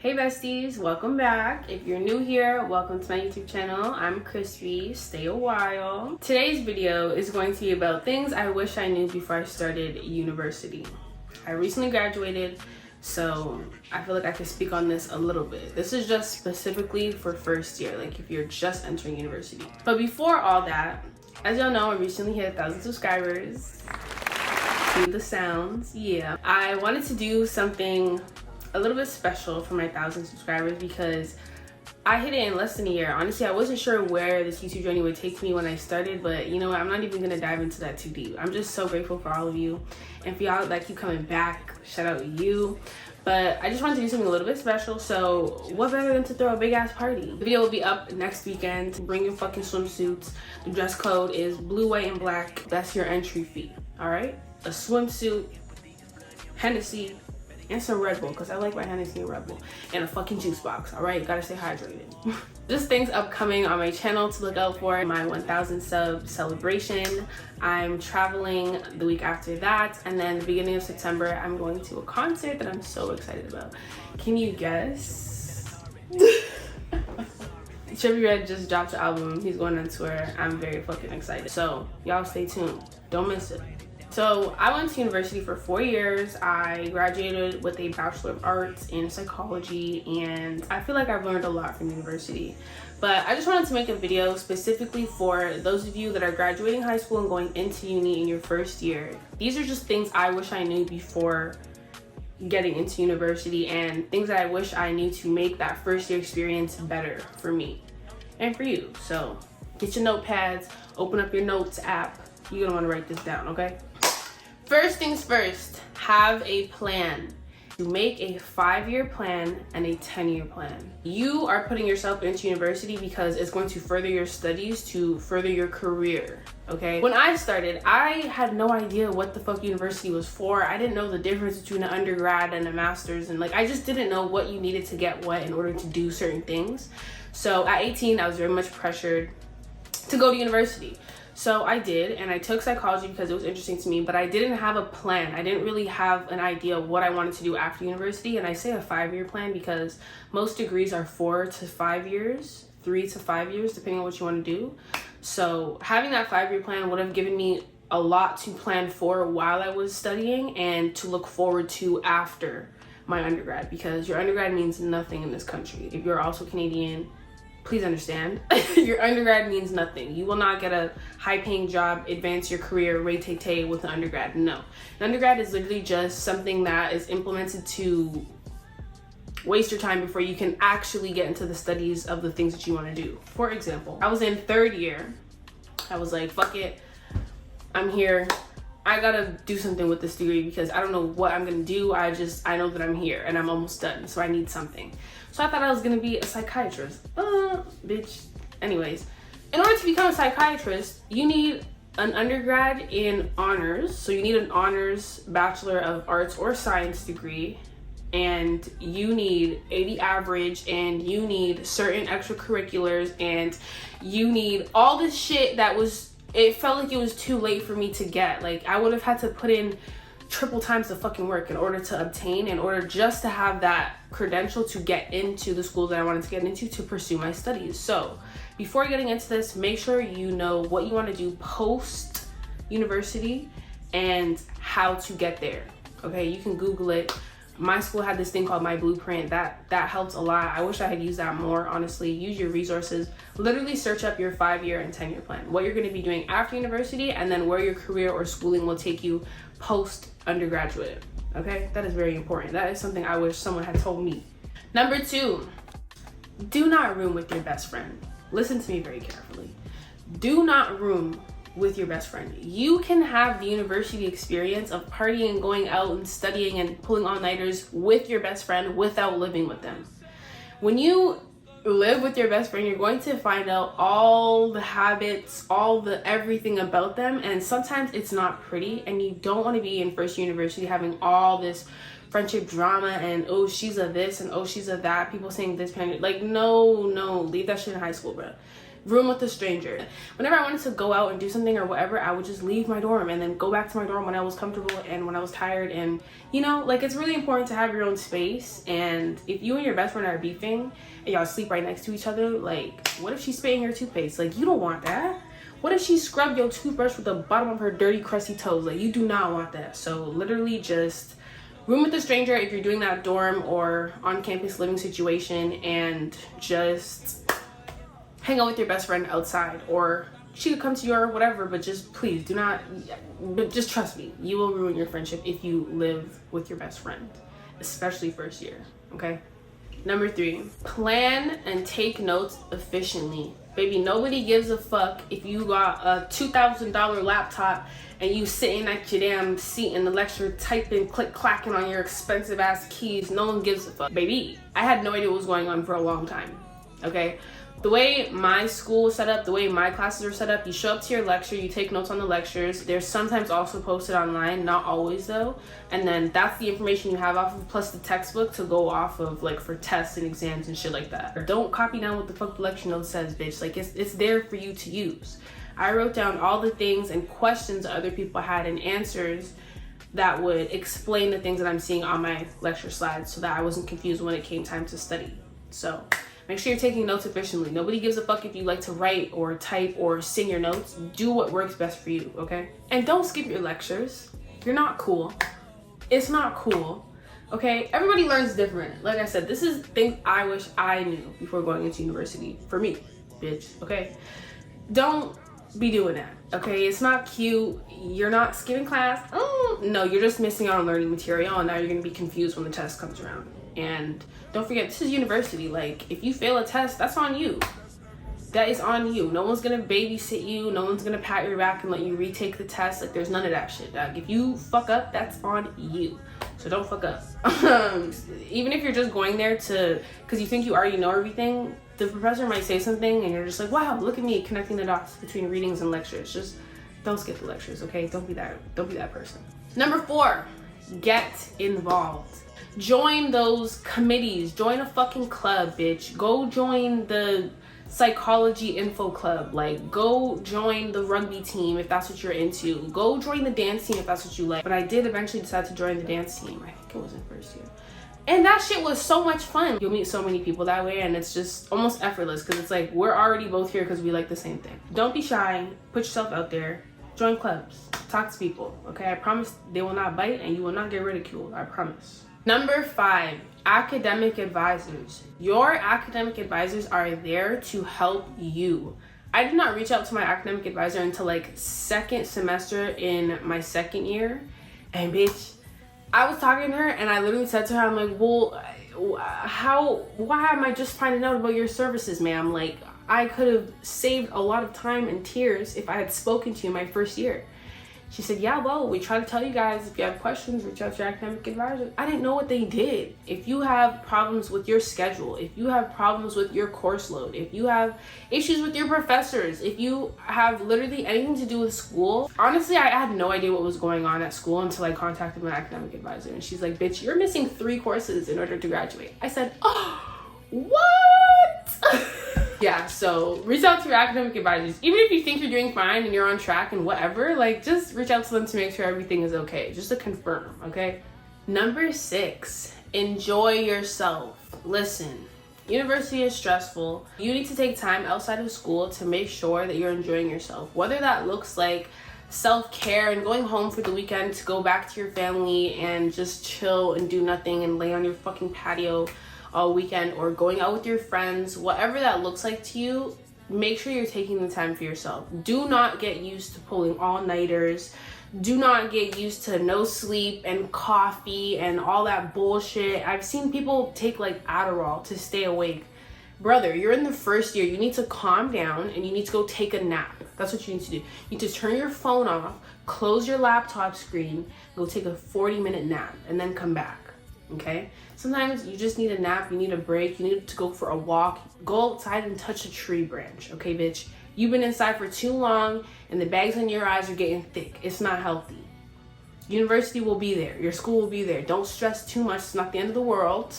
Hey besties, welcome back. If you're new here, welcome to my YouTube channel. I'm Crispy, stay a while. Today's video is going to be about things I wish I knew before I started university. I recently graduated, so I feel like I can speak on this a little bit. This is just specifically for first year, like if you're just entering university. But before all that, as y'all know, I recently hit 1,000 subscribers. Do the sounds, yeah. I wanted to do something a little bit special for my 1,000 subscribers because I hit it in less than a year. Honestly, I wasn't sure where this YouTube journey would take me when I started, but you know what? I'm not even gonna dive into that too deep. I'm just so grateful for all of you. And for y'all that keep coming back, shout out to you. But I just wanted to do something a little bit special, so what better than to throw a big ass party? The video will be up next weekend. Bring your fucking swimsuits. The dress code is blue, white, and black. That's your entry fee, all right? A swimsuit, Hennessy, and some Red Bull, because I like my Hennessy and Red Bull, and a fucking juice box, all right? Gotta stay hydrated. Just things upcoming on my channel to look out for. My 1,000 sub celebration. I'm traveling the week after that, and then the beginning of September, I'm going to a concert that I'm so excited about. Can you guess? Trippie Redd just dropped the album. He's going on tour. I'm very fucking excited. So y'all stay tuned. Don't miss it. So I went to university for 4 years. I graduated with a Bachelor of Arts in Psychology, and I feel like I've learned a lot from university. But I just wanted to make a video specifically for those of you that are graduating high school and going into uni in your first year. These are just things I wish I knew before getting into university, and things that I wish I knew to make that first year experience better for me and for you. So get your notepads, open up your notes app. You're gonna wanna write this down, okay? First things first, have a plan. You make a 5-year plan and a 10-year plan. You are putting yourself into university because it's going to further your studies, to further your career, okay? When I started, I had no idea what the fuck university was for. I didn't know the difference between an undergrad and a master's, and like I just didn't know what you needed to get what in order to do certain things. So at 18, I was very much pressured to go to university. So I did, and I took psychology because it was interesting to me, but I didn't have a plan. I didn't really have an idea of what I wanted to do after university. And I say a 5-year plan because most degrees are 4 to 5 years, 3 to 5 years, depending on what you want to do. So having that 5-year plan would have given me a lot to plan for while I was studying and to look forward to after my undergrad, because your undergrad means nothing in this country. If you're also Canadian, please understand, your undergrad means nothing. You will not get a high-paying job, advance your career, ray-tay-tay with an undergrad. No. An undergrad is literally just something that is implemented to waste your time before you can actually get into the studies of the things that you want to do. For example, I was in 3rd year. I was like, fuck it. I'm here. I gotta do something with this degree because I don't know what I'm gonna do. I know that I'm here and I'm almost done, so I need something. So I thought I was gonna be a psychiatrist. Bitch. Anyways, in order to become a psychiatrist, you need an undergrad in honors. So you need an honors Bachelor of Arts or Science degree, and you need 80 average, and you need certain extracurriculars, and you need all this shit that it felt like it was too late for me to get. Like I would have had to put in triple times the fucking work in order to obtain, in order just to have that credential to get into the school that I wanted to get into to pursue my studies. So before getting into this, make sure you know what you want to do post university and how to get there. Okay, you can Google it. My school had this thing called My Blueprint that helps a lot. I wish I had used that more, honestly. Use your resources. Literally search up your 5-year and 10-year plan, what you're going to be doing after university, and then where your career or schooling will take you post undergraduate. Okay, that is very important. That is something I wish someone had told me. Number 2, do not room with your best friend. Listen to me very carefully. Do not room with your best friend. You can have the university experience of partying, going out and studying and pulling all-nighters with your best friend without living with them. When you live with your best friend, you're going to find out all the habits, all the everything about them, and sometimes it's not pretty, and you don't want to be in first year university having all this friendship drama and oh she's a this and oh she's a that, people saying this, like no, leave that shit in high school, bro. room with a stranger. Whenever I wanted to go out and do something or whatever, I would just leave my dorm and then go back to my dorm when I was comfortable and when I was tired. And you know, like, it's really important to have your own space. And if you and your best friend are beefing and y'all sleep right next to each other, like, what if she's spitting your toothpaste? Like, you don't want that. What if she scrubbed your toothbrush with the bottom of her dirty, crusty toes? Like, you do not want that. So literally just room with a stranger if you're doing that dorm or on-campus living situation, and just hang out with your best friend outside, or she could come to your whatever, but just please do not, but just trust me, you will ruin your friendship if you live with your best friend, especially first year, okay? Number 3, plan and take notes efficiently. Baby, nobody gives a fuck if you got a $2,000 laptop and you sitting at your damn seat in the lecture typing, click-clacking on your expensive ass keys. No one gives a fuck. Baby, I had no idea what was going on for a long time, okay? The way my school was set up, the way my classes are set up, you show up to your lecture, you take notes on the lectures. They're sometimes also posted online, not always though. And then that's the information you have off of, plus the textbook to go off of, like, for tests and exams and shit like that. Don't copy down what the fuck the lecture note says, bitch. Like, it's there for you to use. I wrote down all the things and questions other people had and answers that would explain the things that I'm seeing on my lecture slides so that I wasn't confused when it came time to study. So make sure you're taking notes efficiently. Nobody gives a fuck if you like to write or type or sing your notes. Do what works best for you, okay? And don't skip your lectures. You're not cool. It's not cool, okay? Everybody learns different. Like I said, this is things I wish I knew before going into university. For me, bitch, okay? Don't be doing that, okay? It's not cute. You're not skipping class. Oh, no, you're just missing out on learning material, and now you're gonna be confused when the test comes around. And don't forget, this is university. Like, if you fail a test, that's on you. That is on you. No one's gonna babysit you. No one's gonna pat your back and let you retake the test. Like, there's none of that shit, dog. If you fuck up, that's on you. So don't fuck up. Even if you're just going there because you think you already know everything, the professor might say something and you're just like, wow, look at me connecting the dots between readings and lectures. Just don't skip the lectures, okay? Don't be that person. Number 4, get involved. Join those committees. Join a fucking club, bitch. Go join the psychology info club. Like, go join the rugby team if that's what you're into. Go join the dance team if that's what you like. But I did eventually decide to join the dance team. I think it was in first year. And that shit was so much fun. You'll meet so many people that way, and it's just almost effortless because it's like we're already both here because we like the same thing. Don't be shy. Put yourself out there. Join clubs. Talk to people, okay? I promise they will not bite and you will not get ridiculed. I promise. Number 5, academic advisors. Your academic advisors are there to help you. I did not reach out to my academic advisor until like second semester in my second year. And bitch, I was talking to her and I literally said to her, I'm like, well, why am I just finding out about your services, ma'am? Like, I could have saved a lot of time and tears if I had spoken to you my first year. She said, yeah, well, we try to tell you guys, if you have questions, reach out to your academic advisor. I didn't know what they did. If you have problems with your schedule, if you have problems with your course load, if you have issues with your professors, if you have literally anything to do with school, honestly, I had no idea what was going on at school until I contacted my academic advisor. And she's like, bitch, you're missing 3 courses in order to graduate. I said, oh, what? Yeah, so reach out to your academic advisors. Even if you think you're doing fine and you're on track and whatever, like, just reach out to them to make sure everything is okay, just to confirm, okay? Number 6, enjoy yourself. Listen, university is stressful. You need to take time outside of school to make sure that you're enjoying yourself. Whether that looks like self-care and going home for the weekend to go back to your family and just chill and do nothing and lay on your fucking patio all weekend, or going out with your friends, whatever that looks like to you, make sure you're taking the time for yourself. Do not get used to pulling all-nighters. Do not get used to no sleep and coffee and all that bullshit. I've seen people take like Adderall to stay awake. Brother, you're in the first year. You need to calm down and you need to go take a nap. That's what you need to do. You need to turn your phone off, close your laptop screen, go take a 40-minute nap, and then come back. Okay? Sometimes you just need a nap, you need a break, you need to go for a walk, go outside and touch a tree branch, okay, bitch? You've been inside for too long and the bags on your eyes are getting thick. It's not healthy. University will be there. Your school will be there. Don't stress too much. It's not the end of the world,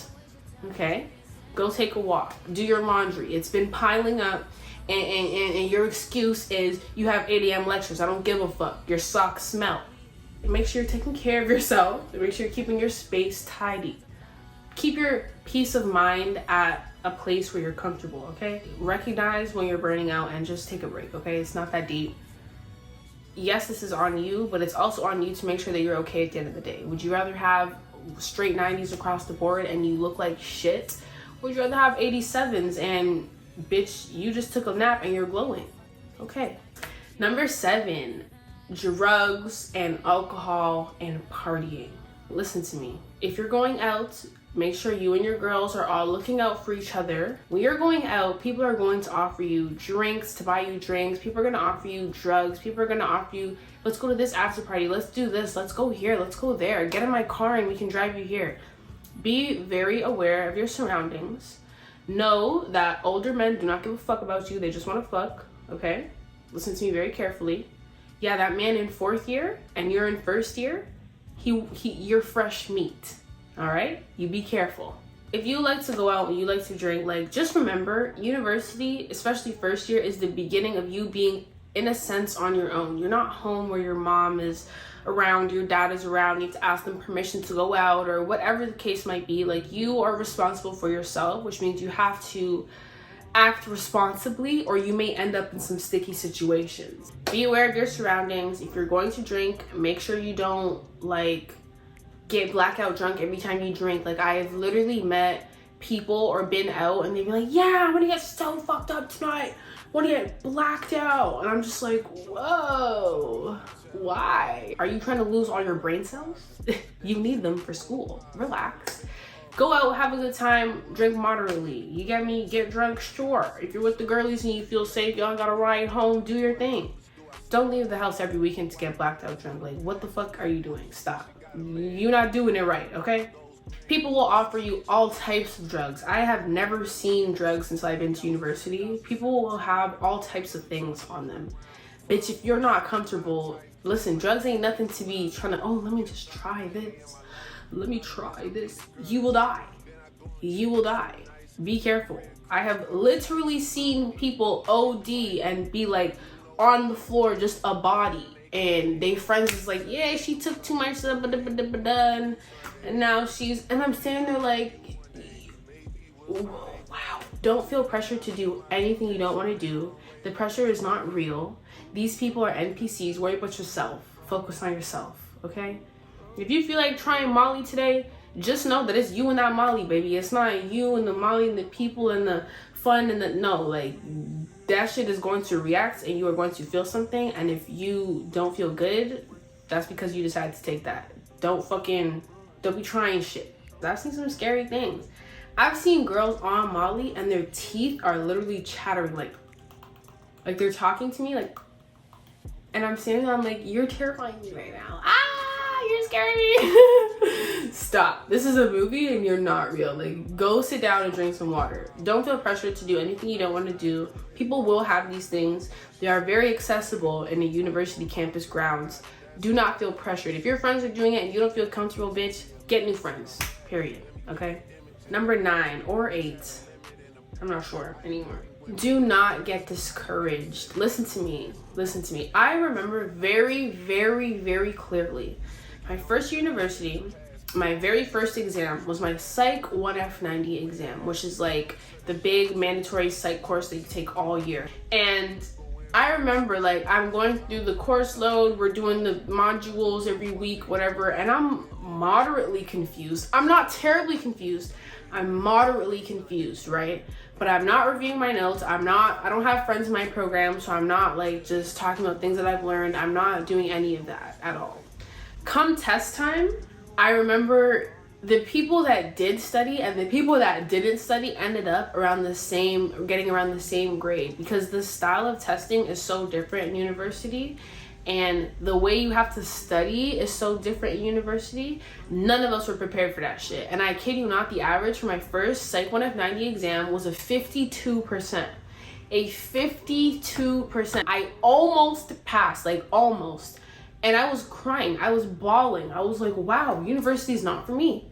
okay? Go take a walk. Do your laundry. It's been piling up and your excuse is you have 8 a.m. lectures. I don't give a fuck. Your socks smell. Make sure you're taking care of yourself. Make sure you're keeping your space tidy. Keep your peace of mind at a place where you're comfortable, okay? Recognize when you're burning out and just take a break, okay? It's not that deep. Yes, this is on you, but it's also on you to make sure that you're okay at the end of the day. Would you rather have straight 90s across the board and you look like shit? Or would you rather have 87s and bitch, you just took a nap and you're glowing? Okay. Number 7, drugs and alcohol and partying. Listen to me. If you're going out, make sure you and your girls are all looking out for each other. When you're going out, people are going to offer you drinks, to buy you drinks. People are going to offer you drugs. People are going to offer you, let's go to this after party. Let's do this. Let's go here. Let's go there. Get in my car and we can drive you here. Be very aware of your surroundings. Know that older men do not give a fuck about you. They just want to fuck, okay? Listen to me very carefully. Yeah, that man in 4th year and you're in 1st year, you're fresh meat. All right, you be careful. If you like to go out and you like to drink, like, just remember, university, especially 1st year, is the beginning of you being, in a sense, on your own. You're not home where your mom is around, your dad is around, you have to ask them permission to go out or whatever the case might be. Like, you are responsible for yourself, which means you have to act responsibly or you may end up in some sticky situations. Be aware of your surroundings. If you're going to drink, make sure you don't, like, get blackout drunk every time you drink. Like, I have literally met people or been out and they'd be like, yeah, I'm gonna get so fucked up tonight, I want to get blacked out. And I'm just like, whoa, why? Are you trying to lose all your brain cells? You need them for school. Relax. Go out, have a good time, drink moderately. You get me? Get drunk, sure. If you're with the girlies and you feel safe, y'all got to ride home, do your thing. Don't leave the house every weekend to get blacked out drunk. Like, what the fuck are you doing? Stop. You're not doing it right, okay? People will offer you all types of drugs. I have never seen drugs since I've been to university. People will have all types of things on them. Bitch, if you're not comfortable, listen, drugs ain't nothing to be trying to, oh, let me just try this. Let me try this. You will die. You will die. Be careful. I have literally seen people OD and be like on the floor, just a body. And they friends is like, yeah, she took too much and now she's, and I'm standing there like, wow. Don't feel pressure to do anything you don't want to do. The pressure is not real. These people are NPCs. Worry about yourself. Focus on yourself, okay? If you feel like trying Molly today, just know that it's you and that Molly, baby. It's not you and the Molly and the people and the fun and the, no, like, that shit is going to react and you are going to feel something. And if you don't feel good, that's because you decided to take that. Don't be trying shit. I've seen some scary things. I've seen girls on Molly and their teeth are literally chattering, like they're talking to me, like, and I'm standing there, I'm like, you're terrifying me right now. You're scaring me. Stop. This is a movie and you're not real. Like, go sit down and drink some water. Don't feel pressured to do anything you don't want to do. People will have these things. They are very accessible in a university campus grounds. Do not feel pressured. If your friends are doing it and you don't feel comfortable, bitch, get new friends. Period. Okay? Number 9 or 8. I'm not sure anymore. Do not get discouraged. Listen to me. Listen to me. I remember very, very, very clearly my first year university, my very first exam was my Psych 1F90 exam, which is like the big mandatory psych course that you take all year. And I remember, like, I'm going through the course load, we're doing the modules every week, whatever, and I'm moderately confused. I'm not terribly confused. I'm moderately confused, right? But I'm not reviewing my notes. I don't have friends in my program, so I'm not like just talking about things that I've learned. I'm not doing any of that at all. Come test time, I remember the people that did study and the people that didn't study ended up getting around the same grade, because the style of testing is so different in university and the way you have to study is so different in university. None of us were prepared for that shit. And I kid you not, the average for my first Psych 1F90 exam was a 52%. A 52%. I almost passed, like almost. And I was crying. I was bawling. I was like, wow, university is not for me.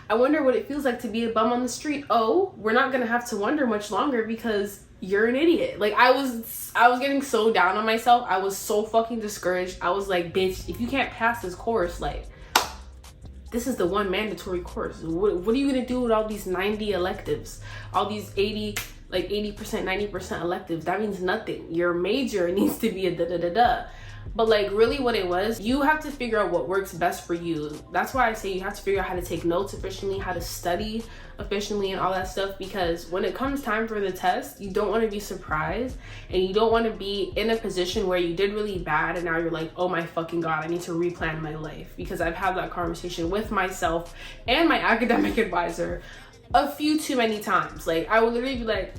I wonder what it feels like to be a bum on the street. Oh, we're not gonna have to wonder much longer because you're an idiot. Like, I was getting so down on myself. I was so fucking discouraged. I was like, bitch, if you can't pass this course, like, this is the one mandatory course. What are you gonna do with all these 90 electives? All these 80%, 90% electives? That means nothing. Your major needs to be a da-da-da-da. But like, really what it was, you have to figure out what works best for you. That's why I say you have to figure out how to take notes efficiently, how to study efficiently and all that stuff, because when it comes time for the test, you don't want to be surprised and you don't want to be in a position where you did really bad and now you're like, oh my fucking God, I need to replan my life. Because I've had that conversation with myself and my academic advisor a few too many times. Like, I would literally be like,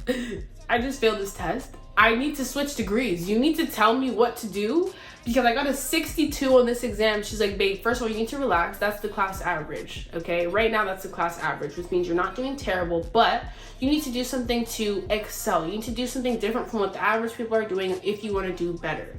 I just failed this test. I need to switch degrees. You need to tell me what to do because I got a 62 on this exam. She's like, babe, first of all, you need to relax. That's the class average, okay? Right now, that's the class average, which means you're not doing terrible, but you need to do something to excel. You need to do something different from what the average people are doing if you want to do better.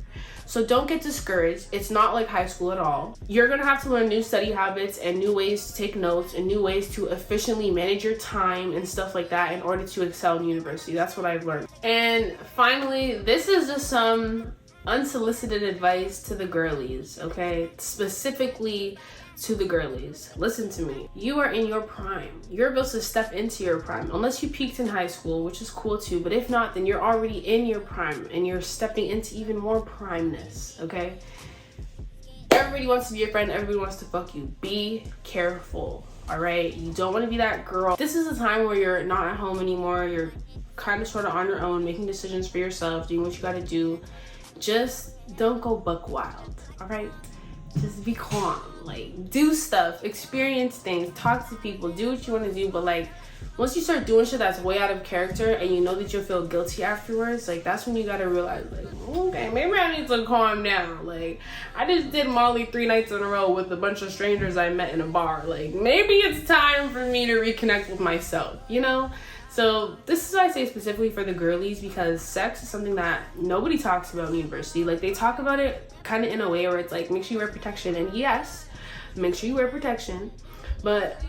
So don't get discouraged. It's not like high school at all. You're gonna have to learn new study habits and new ways to take notes and new ways to efficiently manage your time and stuff like that in order to excel in university. That's what I've learned. And finally, this is just some unsolicited advice to the girlies, okay? Specifically to the girlies. Listen to me. You are in your prime. You're supposed to step into your prime. Unless you peaked in high school, which is cool too, but if not, then you're already in your prime and you're stepping into even more primeness, okay? Everybody wants to be your friend. Everybody wants to fuck you. Be careful, all right? You don't want to be that girl. This is a time where you're not at home anymore. You're kind of sort of on your own, making decisions for yourself, doing what you got to do. Just don't go buck wild, all right? Just be calm, like, do stuff, experience things, talk to people, do what you want to do. But like, once you start doing shit that's way out of character and you know that you'll feel guilty afterwards, like, that's when you gotta realize, like, okay, maybe I need to calm down. Like, I just did Molly 3 nights in a row with a bunch of strangers I met in a bar. Like, maybe it's time for me to reconnect with myself, you know? So this is what I say specifically for the girlies, because sex is something that nobody talks about in university. Like, they talk about it kind of in a way where it's like, make sure you wear protection. And yes, make sure you wear protection. But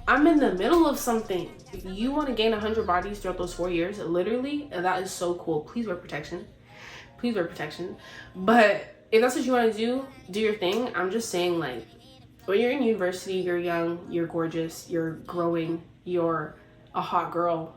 I'm in the middle of something. If you want to gain 100 bodies throughout those 4 years, literally, that is so cool. Please wear protection. Please wear protection. But if that's what you want to do your thing. I'm just saying, like, when you're in university, you're young, you're gorgeous, you're growing, you're a hot girl,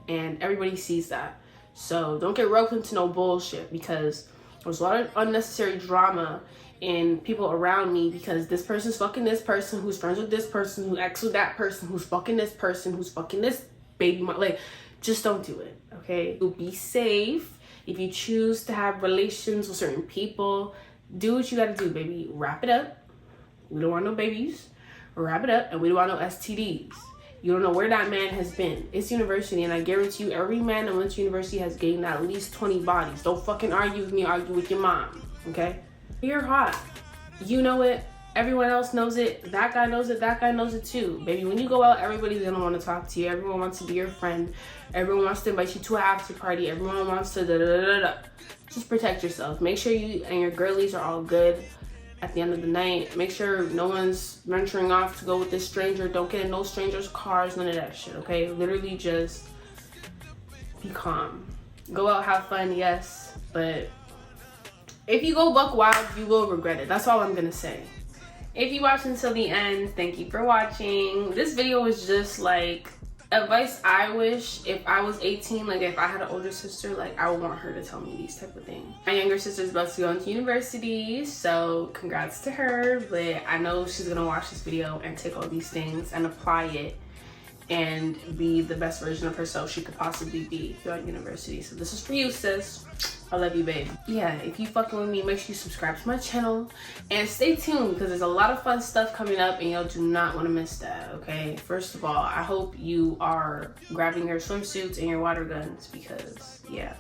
and everybody sees that. So don't get roped into no bullshit, because there's a lot of unnecessary drama in people around me, because this person's fucking this person who's friends with this person who acts with that person who's fucking this person who's fucking this baby mom. Like, just don't do it, okay? Be safe. If you choose to have relations with certain people, do what you gotta do, baby. Wrap it up. We don't want no babies. Wrap it up, and we don't want no STDs. You don't know where that man has been. It's university, and I guarantee you every man that went to university has gained at least 20 bodies. Don't fucking argue with me, argue with your mom, okay? You're hot. You know it. Everyone else knows it. That guy knows it. That guy knows it too. Baby, when you go out, everybody's gonna want to talk to you. Everyone wants to be your friend. Everyone wants to invite you to an after party. Everyone wants to da-da-da-da-da. Just protect yourself. Make sure you and your girlies are all good. At the end of the night, make sure no one's venturing off to go with this stranger. Don't get in no strangers' cars, none of that shit, okay? Literally just be calm. Go out, have fun, yes, but if you go buck wild, you will regret it. That's all I'm gonna say. If you watched until the end, thank you for watching. This video was just like advice I wish if I was 18, like if I had an older sister, like I would want her to tell me these type of things. My younger sister's about to go into university, so congrats to her, but I know she's gonna watch this video and take all these things and apply it and be the best version of herself she could possibly be throughout university. So this is for you, sis. I love you, babe. Yeah, if you fucking with me, make sure you subscribe to my channel and stay tuned, because there's a lot of fun stuff coming up and y'all do not want to miss that, okay? First of all, I hope you are grabbing your swimsuits and your water guns, because yeah.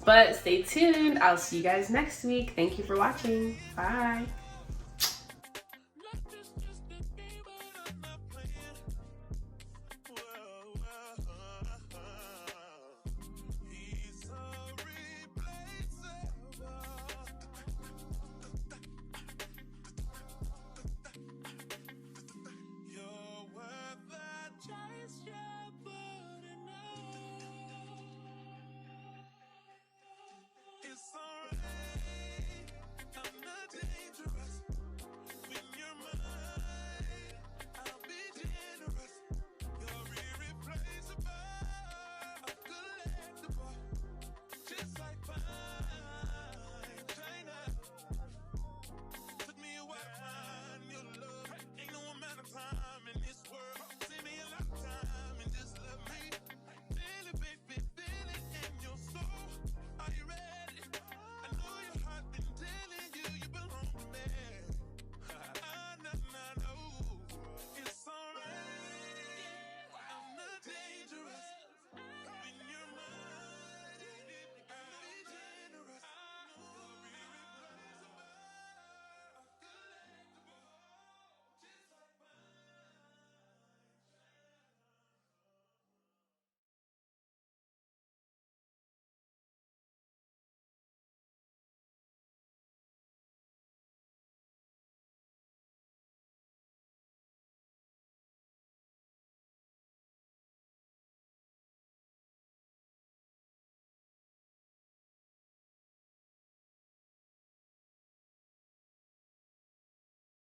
But stay tuned. I'll see you guys next week. Thank you for watching. Bye.